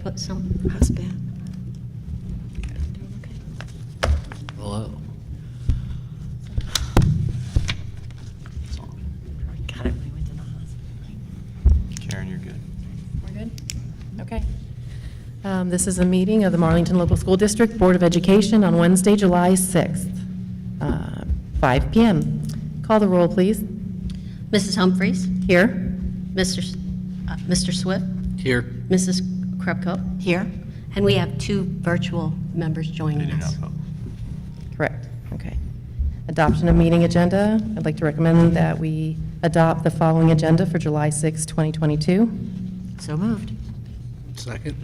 put some husband. Hello. Got it when we went to the hospital. Karen, you're good. We're good? Okay. This is a meeting of the Marlington Local School District Board of Education on Wednesday, July 6th, 5 p.m. Call the roll, please. Mrs. Humphries, Here. Mr. Swift, Here. Mrs. Krupko. Here. And we have 2 virtual members They joining do not us. vote. Correct. Okay. Adoption of meeting agenda. I'd like to recommend that we adopt the following agenda for July 6, 2022. So moved. Second.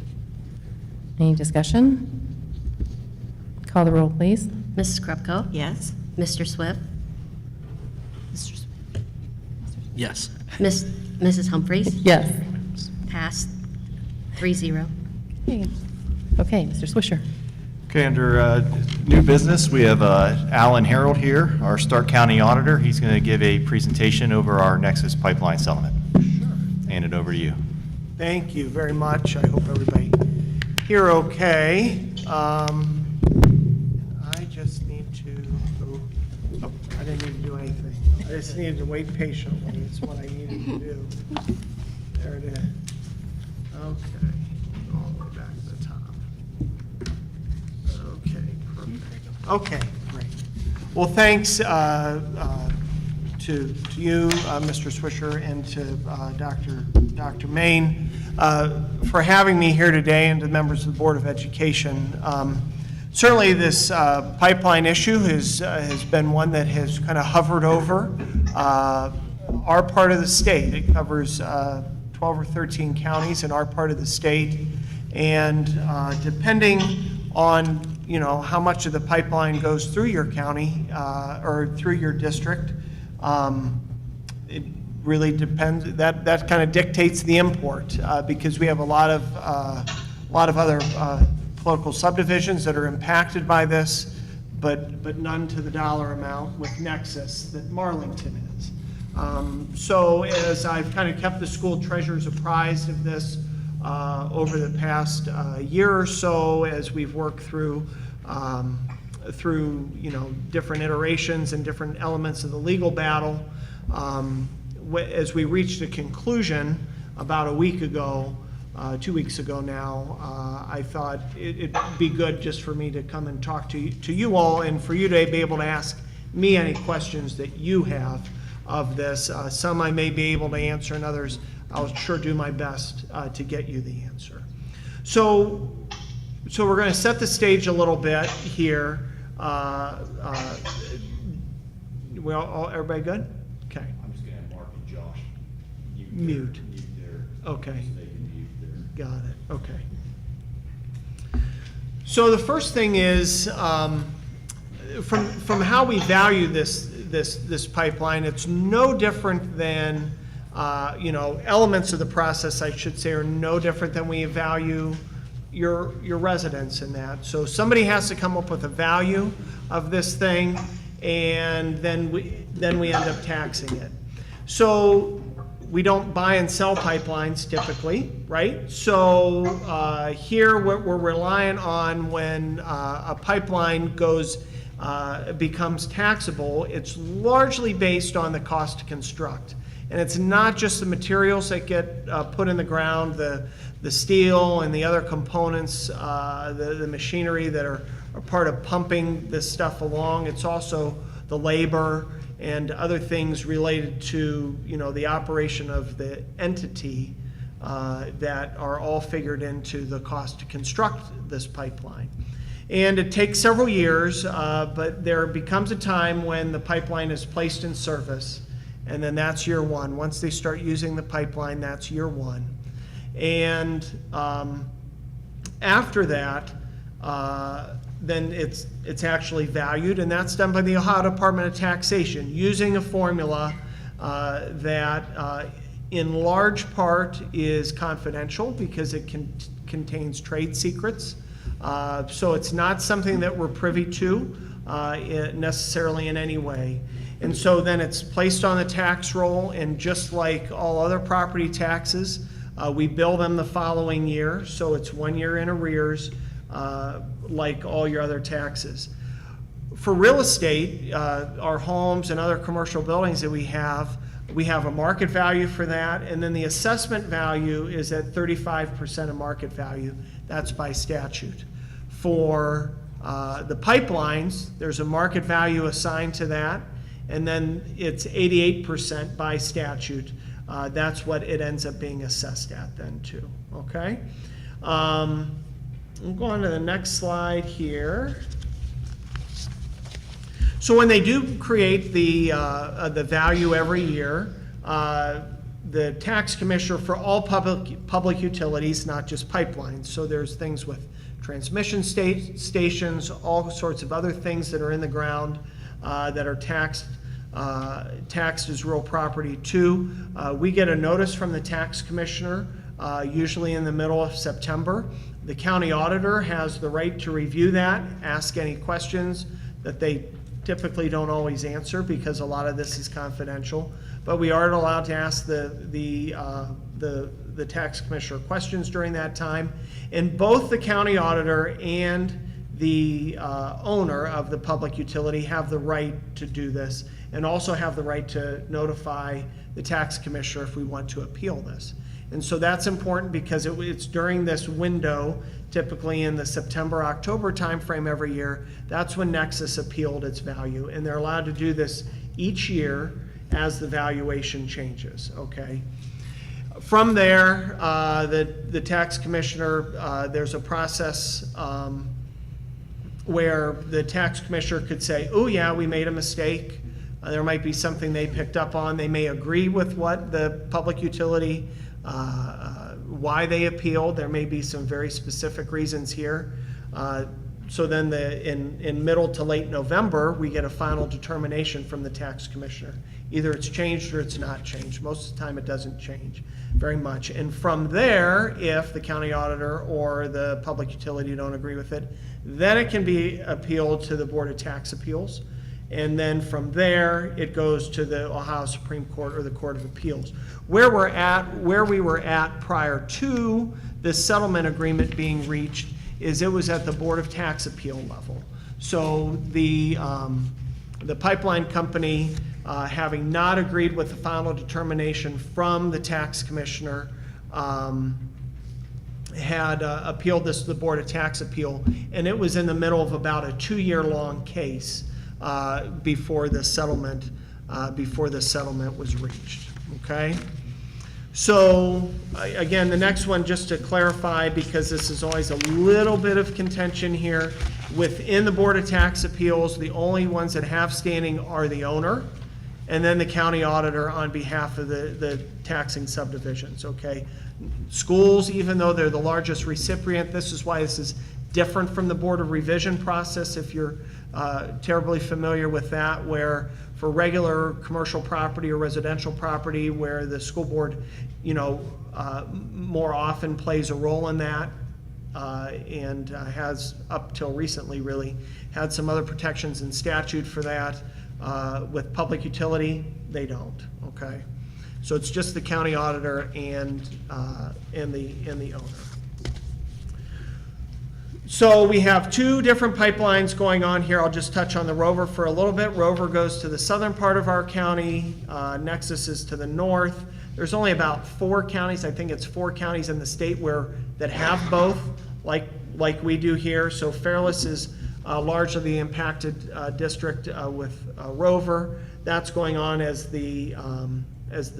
Any discussion? Call the roll, please. Mrs. Krupko. Yes. Mr. Swift, Mr. Swift. Yes. Mrs. Humphries. Yes. Passed 3-0. Okay, Mr. Swisher. Okay, under new business, we have Alan Harold here, our Stark County Auditor. He's going to give a presentation over our Nexus pipeline settlement. Sure. Hand it over to you. Thank you very much. I hope everybody here okay. I just need to, oh, I didn't need to do anything. I just needed to wait patiently. It's what I needed to do. There it is. Okay, all the way back to the top. Okay, perfect. Okay, great. Well, thanks to you, Mr. Swisher, and to Dr. Main for having me here today, and to members of the Board of Education. Certainly this pipeline issue has been one that has kind of hovered over our part of the state. It covers 12 or 13 counties in our part of the state, and depending on how much of the pipeline goes through your county or through your district, it really depends. That kind of dictates the import because we have a lot of other political subdivisions that are impacted by this, but none to the dollar amount with Nexus that Marlington is. So as I've kind of kept the school treasurers apprised of this over the past year or so, as we've worked through different iterations and different elements of the legal battle, as we reached a conclusion about a week ago, 2 weeks ago now, I thought it'd be good just for me to come and talk to you all, and for you to be able to ask me any questions that you have of this. Some I may be able to answer, and others I'll sure do my best to get you the answer. So we're going to set the stage a little bit here. Everybody good? Okay. I'm just going to have Mark and Josh Mute. there. Okay. They can mute there. Got it. Okay. So the first thing is, from how we value this pipeline, it's no different than elements of the process, I should say, are no different than we value your residents in that. So somebody has to come up with a value of this thing, and then we end up taxing it. So we don't buy and sell pipelines typically, right? So here what we're relying on when a pipeline becomes taxable, it's largely based on the cost to construct. And it's not just the materials that get put in the ground, the steel and the other components, the machinery that are part of pumping this stuff along. It's also the labor and other things related to the operation of the entity that are all figured into the cost to construct this pipeline. And it takes several years, but there becomes a time when the pipeline is placed in service, and then that's year one. Once they start using the pipeline, that's year one. And after that, then it's actually valued, and that's done by the Ohio Department of Taxation using a formula that in large part is confidential because it contains trade secrets. So it's not something that we're privy to necessarily in any way. And so then it's placed on the tax roll, and just like all other property taxes, We bill them the following year, so it's 1 year in arrears, like all your other taxes. For real estate, our homes and other commercial buildings that we have a market value for that, and then the assessment value is at 35% of market value. That's by statute. For the pipelines, there's a market value assigned to that, and then it's 88% by statute. That's what it ends up being assessed at then too, okay? We'll go on to the next slide here. So when they do create the value every year, the tax commissioner for all public utilities, not just pipelines, so there's things with transmission stations, all sorts of other things that are in the ground that are taxed as real property too. We get a notice from the tax commissioner, usually in the middle of September. The county auditor has the right to review that, ask any questions that they typically don't always answer because a lot of this is confidential. But we are allowed to ask the tax commissioner questions during that time. And both the county auditor and the owner of the public utility have the right to do this, and also have the right to notify the tax commissioner if we want to appeal this. And so that's important because it's during this window, typically in the September-October timeframe every year, that's when Nexus appealed its value. And they're allowed to do this each year as the valuation changes, okay? From there, the tax commissioner, there's a process where the tax commissioner could say, oh yeah, we made a mistake. There might be something they picked up on. They may agree with what the public utility, why they appealed. There may be some very specific reasons here. So then in middle to late November, we get a final determination from the tax commissioner. Either it's changed or it's not changed. Most of the time it doesn't change very much. And from there, if the county auditor or the public utility don't agree with it, then it can be appealed to the Board of Tax Appeals. And then from there, it goes to the Ohio Supreme Court or the Court of Appeals. Where we were at prior to the settlement agreement being reached is it was at the Board of Tax Appeal level. So the pipeline company, having not agreed with the final determination from the tax commissioner, had appealed this to the Board of Tax Appeal, and it was in the middle of about a 2-year-long case before the settlement was reached. Okay. So again, the next one, just to clarify, because this is always a little bit of contention here, within the Board of Tax Appeals, the only ones that have standing are the owner and then the county auditor on behalf of the taxing subdivisions. Okay. Schools, even though they're the largest recipient, this is why this is different from the Board of Revision process, if you're terribly familiar with that, where for regular commercial property or residential property where the school board, more often plays a role in that, and has up till recently really had some other protections in statute for that. With public utility, they don't, okay? So it's just the county auditor and the owner. So we have two different pipelines going on here. I'll just touch on the Rover for a little bit. Rover goes to the southern part of our county. Nexus is to the north. There's only about 4 counties, I think it's 4 counties in the state that have both, like we do here. So Fairless is largely the impacted district with Rover. That's going on as the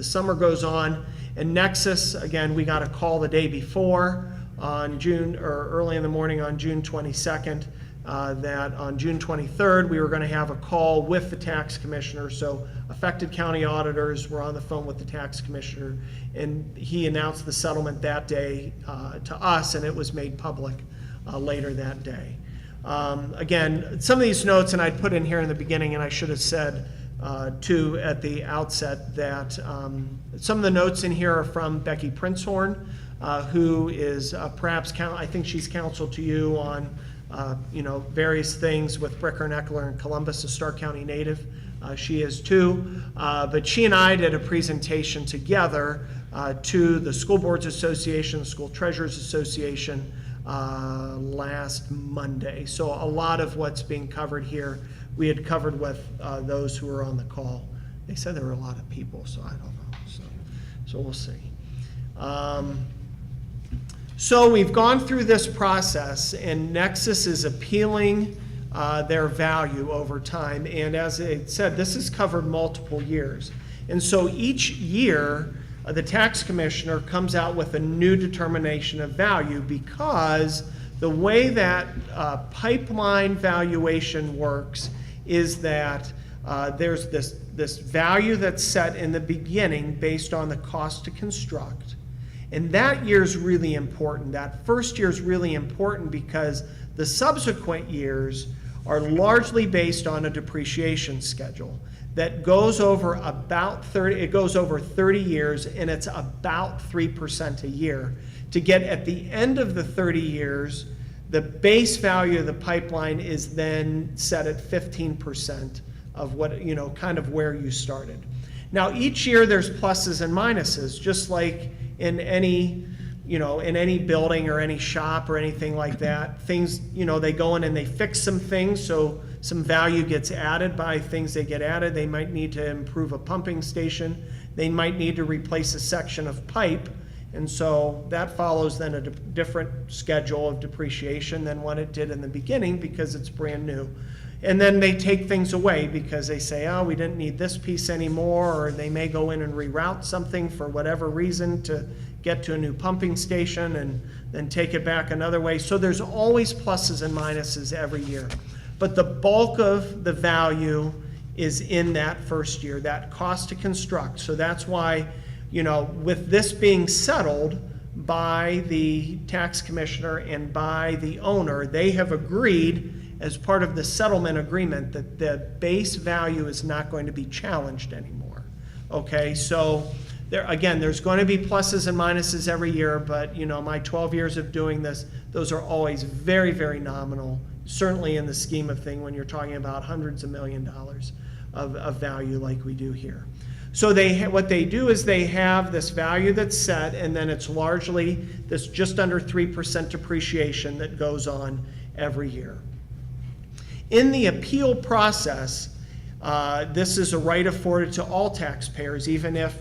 summer goes on. And Nexus, again, we got a call the day before on early in the morning on June 22nd, that on June 23rd, we were going to have a call with the tax commissioner. So affected county auditors were on the phone with the tax commissioner, and he announced the settlement that day to us, and it was made public later that day. Again, some of these notes, and I'd put in here in the beginning, and I should have said too at the outset that some of the notes in here are from Becky Princehorn, who is perhaps, I think she's counsel to you on various things with Bricker and Eckler and Columbus, a Stark County native. She is too. But she and I did a presentation together to the School Boards Association, the School Treasurers Association, last Monday. So a lot of what's being covered here, we had covered with those who were on the call. They said there were a lot of people, so I don't know. So we'll see. So we've gone through this process, and Nexus is appealing their value over time. And as it said, this has covered multiple years. And so each year, the tax commissioner comes out with a new determination of value, because the way that pipeline valuation works is that there's this value that's set in the beginning based on the cost to construct. And that year's really important. That first year's really important because the subsequent years are largely based on a depreciation schedule that goes over about 30 years, and it's about 3% a year. To get at the end of the 30 years, the base value of the pipeline is then set at 15% of what, kind of where you started. Now, each year there's pluses and minuses, just like in any, in any building or any shop or anything like that. Things, they go in and they fix some things, so some value gets added by things they get added. They might need to improve a pumping station. They might need to replace a section of pipe. And so that follows then a different schedule of depreciation than what it did in the beginning, because it's brand new. And then they take things away because they say, oh, we didn't need this piece anymore, or they may go in and reroute something for whatever reason to get to a new pumping station and then take it back another way. So there's always pluses and minuses every year. But the bulk of the value is in that first year, that cost to construct. So that's why, with this being settled by the tax commissioner and by the owner, they have agreed as part of the settlement agreement that the base value is not going to be challenged anymore. Okay, so there's going to be pluses and minuses every year, but my 12 years of doing this, those are always very, very nominal, certainly in the scheme of things when you're talking about hundreds of $1 million of value like we do here. So what they do is they have this value that's set, and then it's largely this just under 3% depreciation that goes on every year. In the appeal process, this is a right afforded to all taxpayers, even if,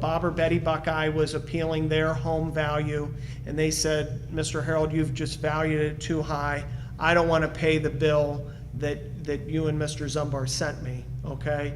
Bob or Betty Buckeye was appealing their home value, and they said, Mr. Harold, you've just valued it too high. I don't want to pay the bill that you and Mr. Zumbar sent me, okay?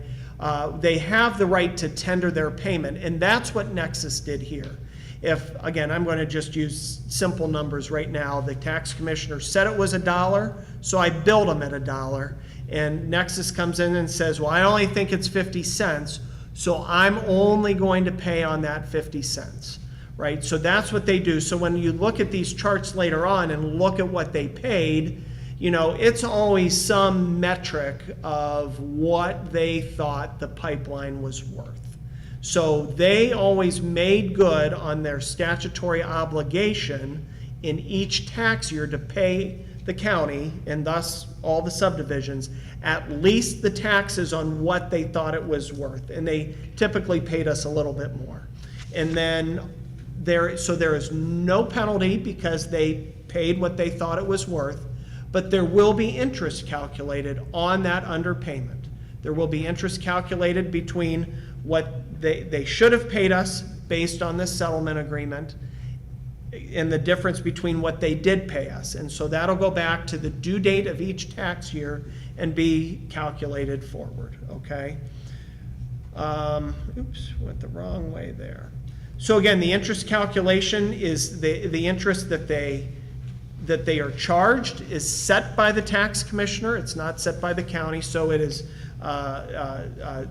They have the right to tender their payment, and that's what Nexus did here. If, again, I'm going to just use simple numbers right now. The tax commissioner said it was $1, so I billed them at $1. And Nexus comes in and says, well, I only think it's 50 cents, so I'm only going to pay on that 50 cents, right? So that's what they do. So when you look at these charts later on and look at what they paid, it's always some metric of what they thought the pipeline was worth. So they always made good on their statutory obligation in each tax year to pay the county, and thus all the subdivisions, at least the taxes on what they thought it was worth. And they typically paid us a little bit more. And then there is no penalty because they paid what they thought it was worth, but there will be interest calculated on that underpayment. There will be interest calculated between what they should have paid us based on this settlement agreement and the difference between what they did pay us. And so that'll go back to the due date of each tax year and be calculated forward, okay? Oops, went the wrong way there. So again, the interest calculation is the interest that they are charged is set by the tax commissioner. It's not set by the county, so it is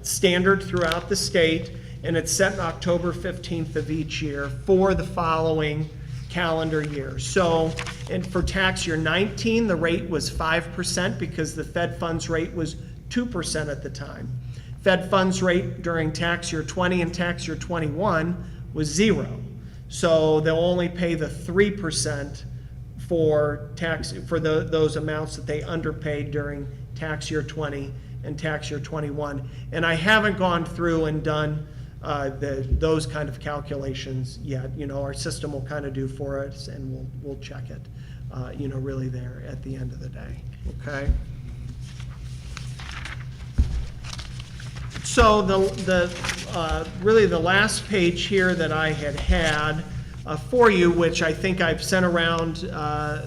standard throughout the state, and it's set on October 15th of each year for the following calendar year. So, and for tax year 19, the rate was 5% because the Fed funds rate was 2% at the time. Fed funds rate during tax year 20 and tax year 21 was 0. So they'll only pay the 3% for those amounts that they underpaid during tax year 20 and tax year 21. And I haven't gone through and done those kind of calculations yet. Our system will kind of do for us, and we'll check it, really there at the end of the day, okay? So really the last page here that I had for you, which I think I've sent around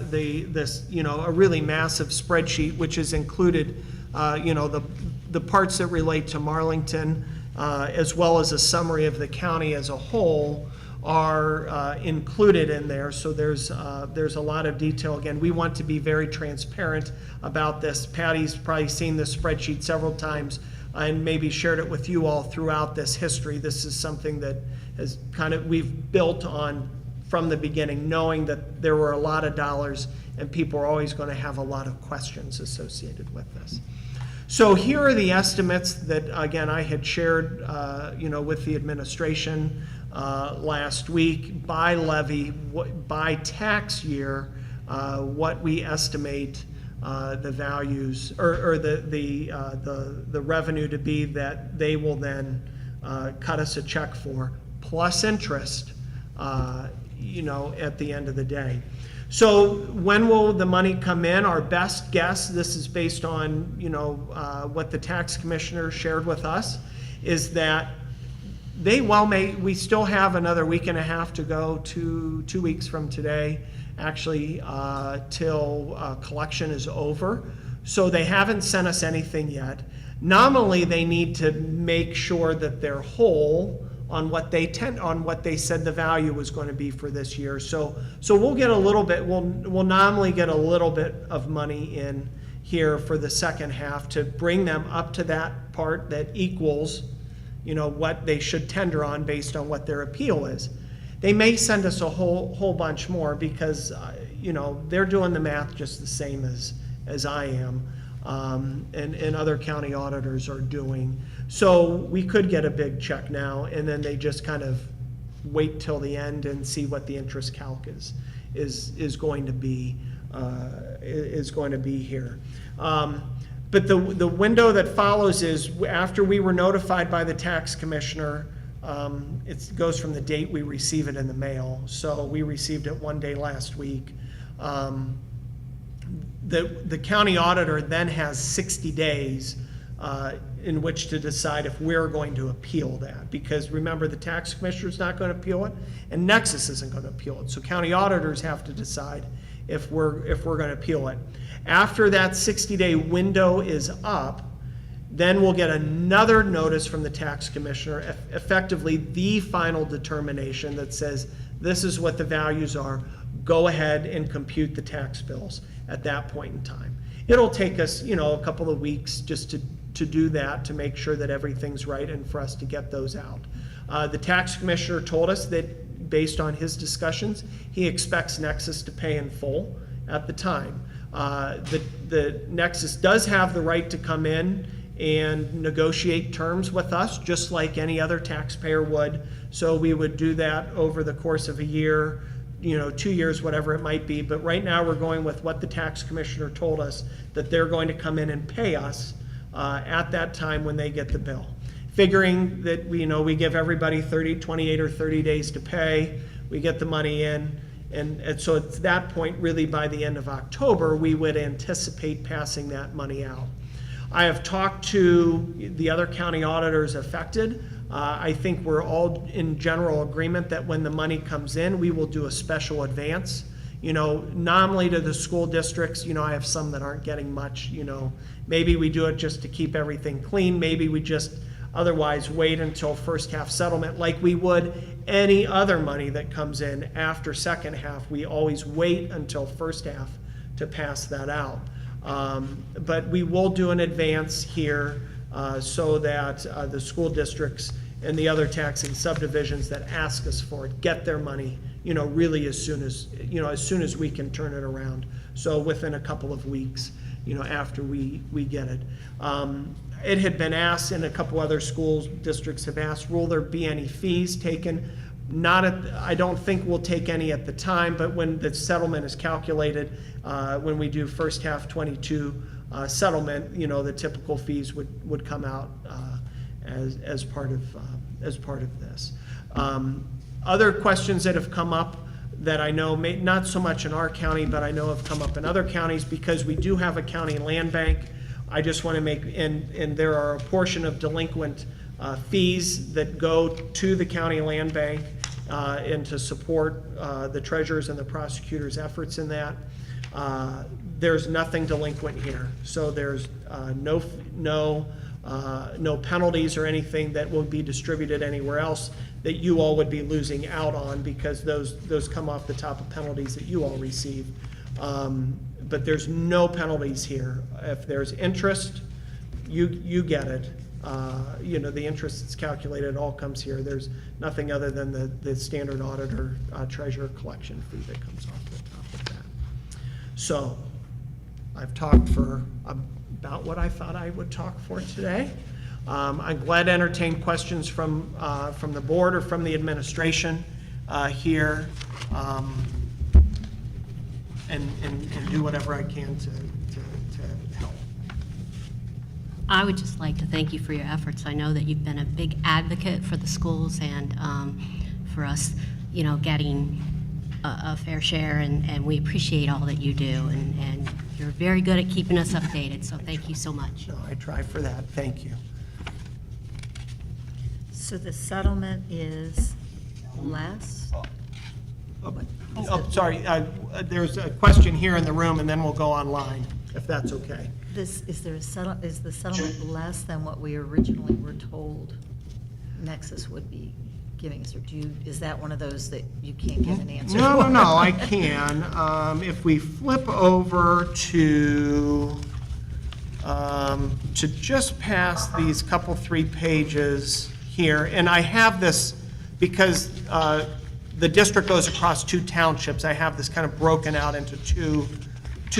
this, a really massive spreadsheet, which is included, the parts that relate to Marlington, as well as a summary of the county as a whole, are included in there. So there's a lot of detail. Again, we want to be very transparent about this. Patty's probably seen this spreadsheet several times and maybe shared it with you all throughout this history. This is something that has we've built on from the beginning, knowing that there were a lot of dollars and people are always going to have a lot of questions associated with this. So here are the estimates that, again, I had shared, with the administration last week by levy, by tax year, what we estimate the values or the revenue to be that they will then cut us a check for, plus interest, at the end of the day. So when will the money come in? Our best guess, this is based on, what the tax commissioner shared with us, is that we still have another week and a half to go, 2 weeks from today, actually, till collection is over. So they haven't sent us anything yet. Nominally, they need to make sure that they're whole on what they said the value was going to be for this year. So we'll get a little bit, we'll nominally get a little bit of money in here for the second half to bring them up to that part that equals, what they should tender on based on what their appeal is. They may send us a whole bunch more because, they're doing the math just the same as I am, and other county auditors are doing. So we could get a big check now, and then they just kind of wait till the end and see what the interest calc is going to be here. But the window that follows is after we were notified by the tax commissioner. It goes from the date we receive it in the mail. So we received it one day last week. The county auditor then has 60 days in which to decide if we're going to appeal that. Because remember, the tax commissioner is not going to appeal it, and Nexus isn't going to appeal it. So county auditors have to decide if we're going to appeal it. After that 60-day window is up, then we'll get another notice from the tax commissioner, effectively the final determination that says this is what the values are. Go ahead and compute the tax bills at that point in time. It'll take us, a couple of weeks just to do that, to make sure that everything's right and for us to get those out. The tax commissioner told us that based on his discussions, he expects Nexus to pay in full at the time. The Nexus does have the right to come in and negotiate terms with us, just like any other taxpayer would. So we would do that over the course of a year, 2 years, whatever it might be. But right now we're going with what the tax commissioner told us, that they're going to come in and pay us at that time when they get the bill. Figuring that we give everybody 28 or 30 days to pay, we get the money in, and so at that point, really by the end of October, we would anticipate passing that money out. I have talked to the other county auditors affected. I think we're all in general agreement that when the money comes in, we will do a special advance. Nominally to the school districts, I have some that aren't getting much, maybe we do it just to keep everything clean. Maybe we just otherwise wait until first half settlement like we would any other money that comes in after second half. We always wait until first half to pass that out. But we will do an advance here so that the school districts and the other taxing subdivisions that ask us for it get their money, really as soon as we can turn it around. So within a couple of weeks, after we get it. It had been asked, and a couple other school districts have asked, will there be any fees taken? I don't think we'll take any at the time, but when the settlement is calculated, when we do first half 22 settlement, the typical fees would come out as part of this. Other questions that have come up that I know may, not so much in our county, but I know have come up in other counties, because we do have a county land bank. I just want to make, and there are a portion of delinquent fees that go to the county land bank and to support the treasurer's and the prosecutor's efforts in that. There's nothing delinquent here, so there's no penalties or anything that will be distributed anywhere else that you all would be losing out on, because those come off the top of penalties that you all receive. But there's no penalties here. If there's interest, you get it. You know, the interest that's calculated all comes here. There's nothing other than the standard auditor treasurer collection fee that comes off the top of that. So I've talked for about what I thought I would talk for today. I'm glad to entertain questions from the board or from the administration here, and do whatever I can to help. I would just like to thank you for your efforts. I know that you've been a big advocate for the schools and for us, you know, getting a fair share, and we appreciate all that you do, and you're very good at keeping us updated, so thank you so much. No, I try for that. Thank you. So the settlement is less? Oh, sorry, there's a question here in the room, and then we'll go online, if that's okay. Is the settlement less than what we originally were told Nexus would be giving us? Or is that one of those that you can't give an answer? No, I can. If we flip over to just past these three pages here, and I have this because the district goes across 2 townships. I have this kind of broken out into two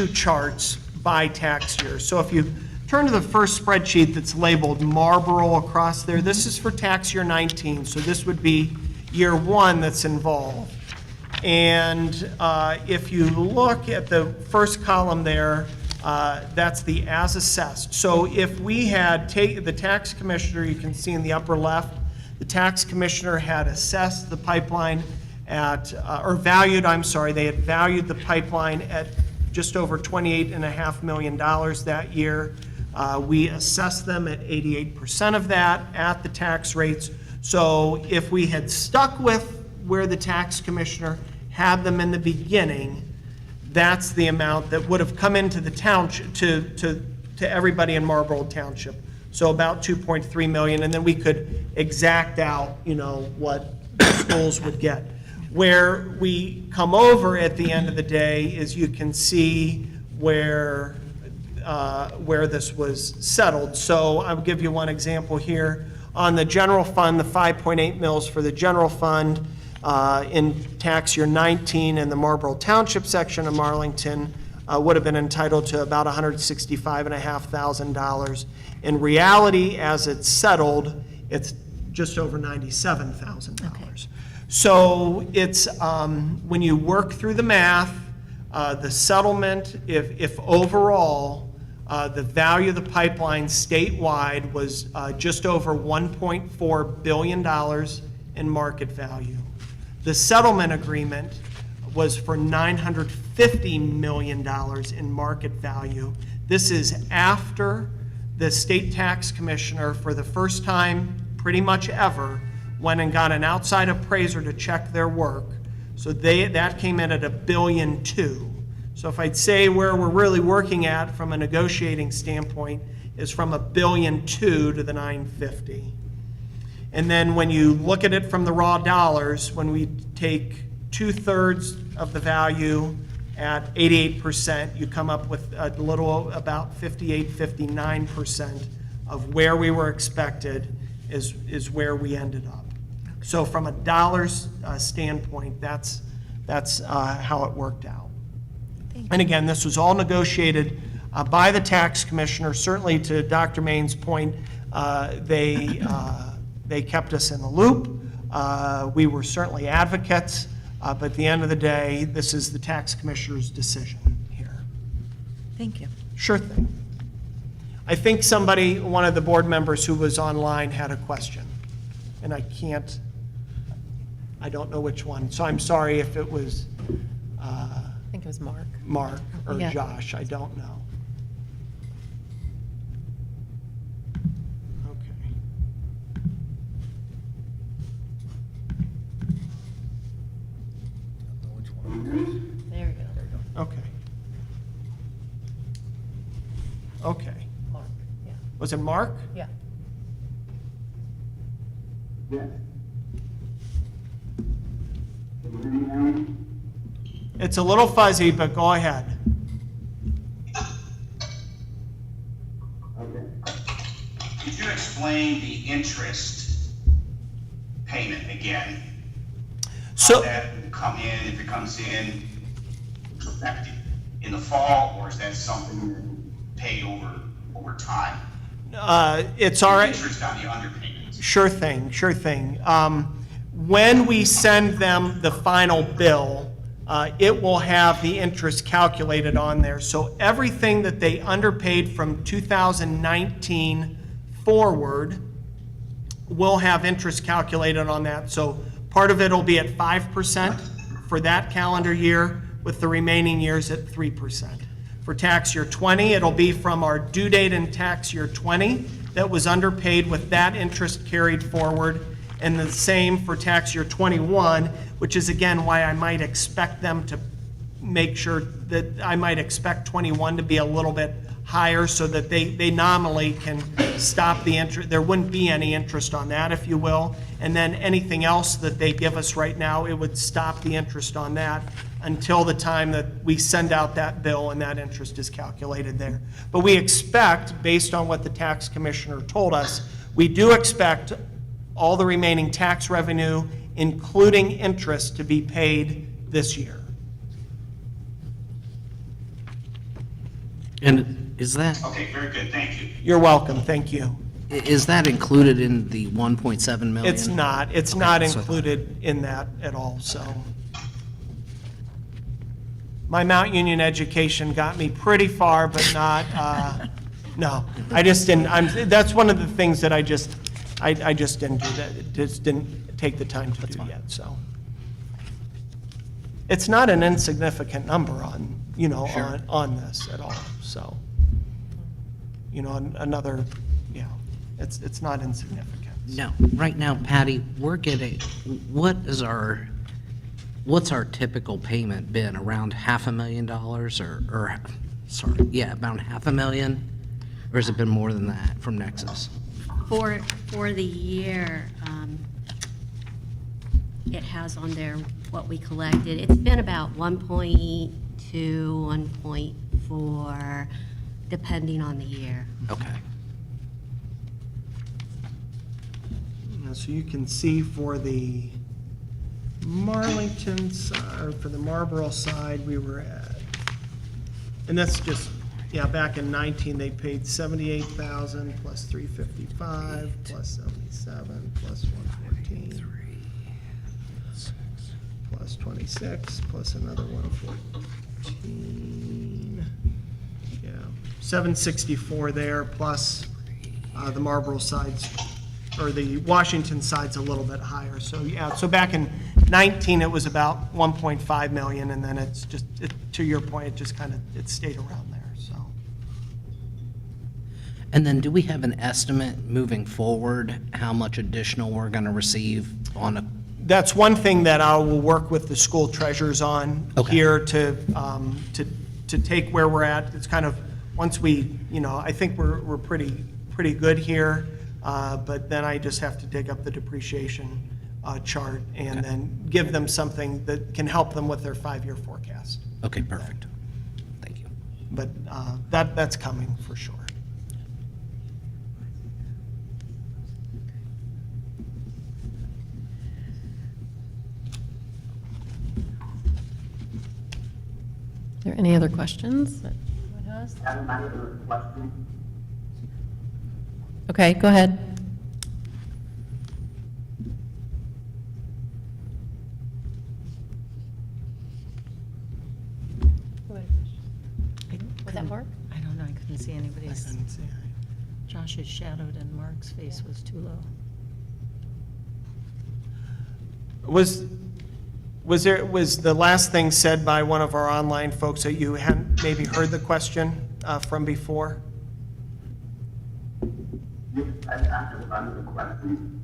charts by tax year. So if you turn to the first spreadsheet that's labeled Marlboro across there, this is for tax year 19, so this would be year 1 that's involved. And if you look at the first column there, that's the as assessed. So if we had the tax commissioner, you can see in the upper left, the tax commissioner had assessed the pipeline at, they had valued the pipeline at just over $28.5 million that year. We assessed them at 88% of that at the tax rates. So if we had stuck with where the tax commissioner had them in the beginning, that's the amount that would have come into the township, to everybody in Marlboro Township. So about 2.3 million, and then we could exact out, you know, what the schools would get. Where we come over at the end of the day is you can see where this was settled. So I'll give you one example here. On the general fund, the 5.8 mils for the general fund in tax year 19 in the Marlboro Township section of Marlington would have been entitled to about $165,500. In reality, as it's settled, it's just over $97,000. Okay. So it's, when you work through the math, the settlement, if overall, the value of the pipeline statewide was just over $1.4 billion in market value. The settlement agreement was for $950 million in market value. This is after the state tax commissioner, for the first time pretty much ever, went and got an outside appraiser to check their work. So that came in at $1.2 billion. So if I'd say where we're really working at from a negotiating standpoint is from $1.2 billion to the $950. And then when you look at it from the raw dollars, when we take 2/3 of the value at 88%, you come up with a little about 58, 59% of where we were expected is where we ended up. So from a dollars standpoint, that's how it worked out. And again, this was all negotiated by the tax commissioner. Certainly, to Dr. Main's point, they kept us in the loop. We were certainly advocates, but at the end of the day, this is the tax commissioner's decision here. Thank you. Sure thing. I think somebody, one of the board members who was online had a question, and I don't know which one, so I'm sorry if it was I think it was Mark. Mark or Yeah. Josh, I don't know. Okay. There you go. Okay. Okay. Mark, yeah. Was it Mark? Yeah. It's a little fuzzy, but go ahead. Could you explain the interest payment again? So, How that will come in, if it comes in effective in the fall, or is that something paid over time? it's all right. Interest on the underpayments. Sure thing, sure thing. When we send them the final bill, it will have the interest calculated on there. So everything that they underpaid from 2019 forward will have interest calculated on that. So part of it will be at 5% for that calendar year, with the remaining years at 3%. For tax year 20, it'll be from our due date in tax year 20 that was underpaid with that interest carried forward, and the same for tax year 21, which is again why I might expect them to make sure that, I might expect 21 to be a little bit higher so that they nominally can stop the interest. There wouldn't be any interest on that, if you will. And then anything else that they give us right now, it would stop the interest on that until the time that we send out that bill and that interest is calculated there. But we expect, based on what the tax commissioner told us, we do expect all the remaining tax revenue, including interest, to be paid this year. And is that, Okay, very good, thank you. You're welcome, thank you. is that included in the 1.7 million? It's not Okay, not that's what I thought. included in that at all, so. My Mount Union education got me pretty far, but not, no. I just didn't, that's one of the things that I just didn't do, that just didn't take the time to do yet, so. It's not an insignificant number on, on this at all, so. Another, it's not insignificant. No, right now, Patty, we're getting, what's our typical payment been? Around $500,000 or, sorry, yeah, about $500,000? Or has it been more than that from Nexus? For the year, it has on there what we collected. It's been about 1.2, 1.4, depending on the year. Okay. So you can see for the Marlington side, or for the Marlboro side, we were at, and that's just, back in 19, they paid 78,000 plus 355 plus 77 plus 114 plus 26 plus another 114. 764 there plus the Marlboro side's, or the Washington side's a little bit higher. So, so back in 19, it was about 1.5 million, and then it's just, to your point, it just kind of, it stayed around there, so. And then do we have an estimate moving forward, how much additional we're going to receive on a, That's one thing that I will work with the school treasurers on Okay. here to take where we're at. It's kind of, once we, I think we're pretty good here, but then I just have to dig up the depreciation chart and then give them something that can help them with their 5-year forecast. okay, perfect. Thank you. But that's coming for sure. Are there any other questions that anyone has? Okay, go ahead. Was that Mark? I don't know, I couldn't see anybody. I didn't see it. Josh's shadowed and Mark's face was too low. Was the last thing said by one of our online folks that you hadn't maybe heard the question from before?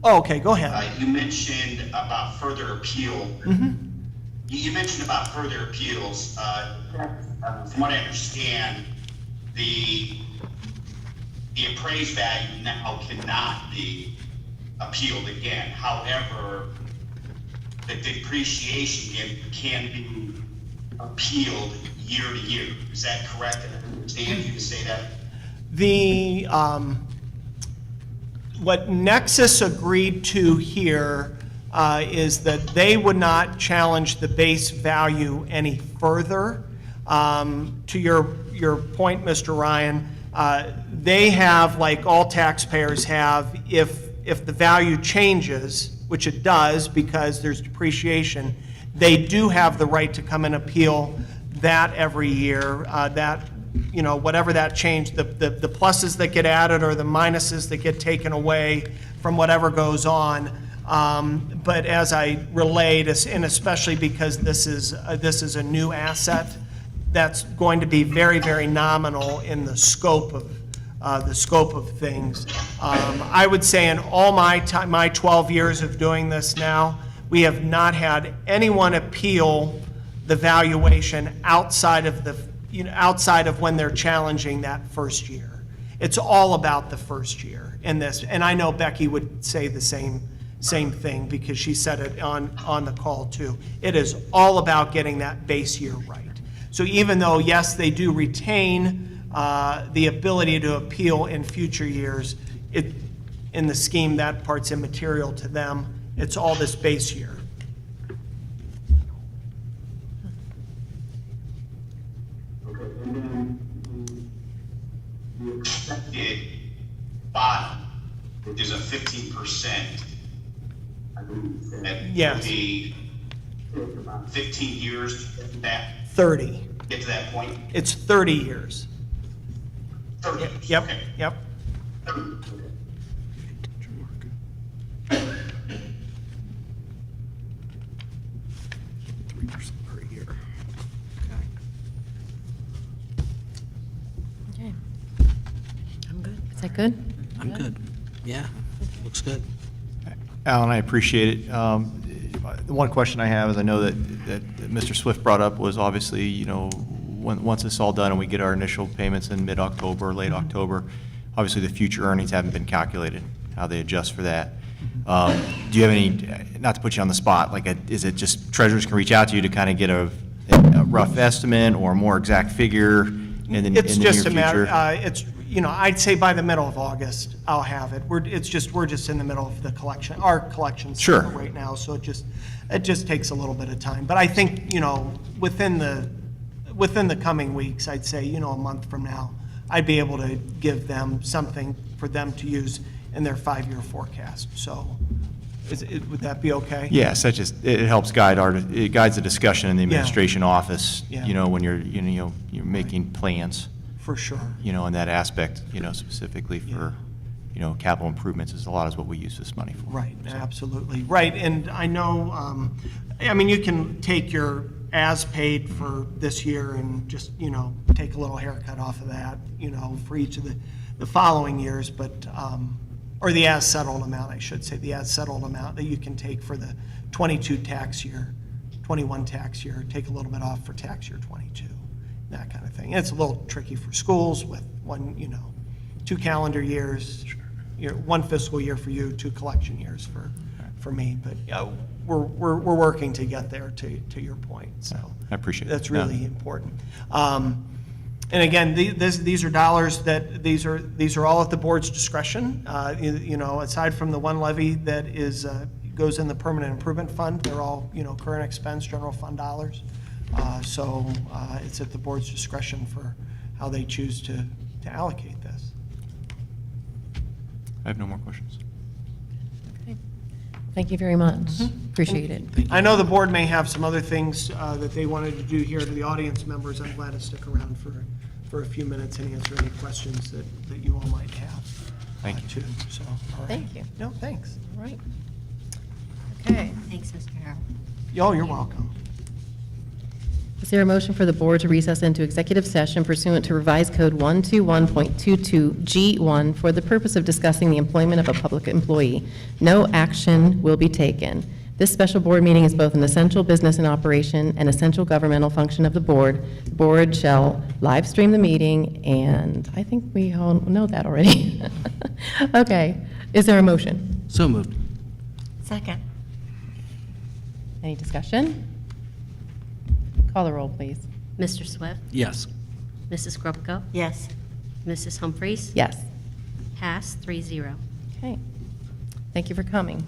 Oh, okay, go ahead. You mentioned about further appeal. You mentioned about further appeals. From what I understand, the appraised value now cannot be appealed again. However, the depreciation can be appealed year to year. Is that correct? Did I understand you to say that? The, what Nexus agreed to here is that they would not challenge the base value any further. To your point, Mr. Ryan, they have, like all taxpayers have, if the value changes, which it does because there's depreciation, they do have the right to come and appeal that every year, that, you know, whatever that change, the pluses that get added or the minuses that get taken away from whatever goes on. But as I relayed, and especially because this is a new asset, that's going to be very, very nominal in the scope of things. I would say in all my 12 years of doing this now, we have not had anyone appeal the valuation outside of when they're challenging that first year. It's all about the first year in this, and I know Becky would say the same thing because she said it on the call too. It is all about getting that base year right. So even though, yes, they do retain the ability to appeal in future years, in the scheme, that part's immaterial to them. It's all this base year. Okay, and then the expected bottom, which is a 15%, I believe, that Yes. would be about 15 years to get to that, 30. get to that point. It's 30 years. 30 years. Yep, Okay. yep. 30, okay. 3% per year. Okay. I'm good. Is that good? I'm good. Yeah, looks good. Alan, I appreciate it. The one question I have is I know that Mr. Swift brought up was obviously, you know, once it's all done and we get our initial payments in mid-October, late October, obviously the future earnings haven't been calculated, how they adjust for that. Do you have any, not to put you on the spot, like, is it just treasurers can reach out to you to kind of get a rough estimate or a more exact figure in the near future? It's just a matter, it's, you know, I'd say by the middle of August, I'll have it. We're just in the middle of the collection, our collection Sure. cycle right now, so it just takes a little bit of time. But I think, you know, within the coming weeks, I'd say, you know, a month from now, I'd be able to give them something for them to use in their 5-year forecast. So would that be okay? Yes, that just, it helps guide it guides the discussion in the Yeah. administration office, Yeah. you know, when you're making plans, For sure. you know, in that aspect, you know, specifically Yeah. for, you know, capital improvements is a lot is what we use this money for. Right, absolutely. Right, and I know, I mean, you can take your as-paid for this year and just, you know, take a little haircut off of that, you know, for each of the following years, but, or the as-settled amount, I should say, the as-settled amount that you can take for the 22 tax year, 21 tax year, take a little bit off for tax year 22, that kind of thing. It's a little tricky for schools with one, you know, 2 calendar years, one fiscal year for you, 2 collection years for me, but we're working to get there, to your point, so. I appreciate it. That's Yeah. really important. And again, these are dollars that, these are all at the board's discretion. You know, aside from the one levy that goes in the permanent improvement fund, they're all, you know, current expense, general fund dollars. So it's at the board's discretion for how they choose to allocate this. I have no more questions. Okay. Thank you very much. Appreciate it. I know the board may have some other things that they wanted to do here to the audience members. I'm glad to stick around for a few minutes and answer any questions that you all might have. Thank you. too, so, all right. Thank you. No, thanks. All right. Okay. Thanks, Mr. Harrell. Oh, you're welcome. Is there a motion for the board to recess into executive session pursuant to revised code 121.22G1 for the purpose of discussing the employment of a public employee? No action will be taken. This special board meeting is both an essential business and operation and essential governmental function of the board. The board shall live stream the meeting, and I think we all know that already. Okay. Is there a motion? So moved. Second. Any discussion? Call the roll, please. Mr. Swift, Yes. Mrs. Grubko, Yes. Mrs. Humphries, Yes. pass 3-0. Okay. Thank you for coming.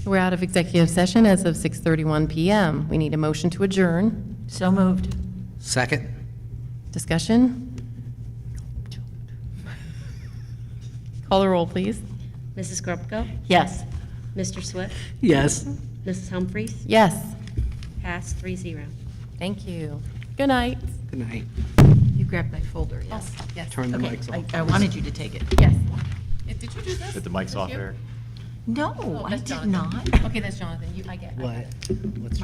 We're out of executive session as of 6:31 PM. We need a motion to adjourn. So moved. Second? Discussion? Call the roll, please. Mrs. Grubko? Yes. Mr. Swift? Yes. Mrs. Humphries? Yes. Passed 3-0. Thank you. Good night. Good night. You grabbed my folder, yes. Yes. Turn the Okay, mics off. I wanted you to take it. Yes. Did you do this? Put the mics off there. No, I That's did Jonathan. not. Okay, that's Jonathan. I get it. What? What's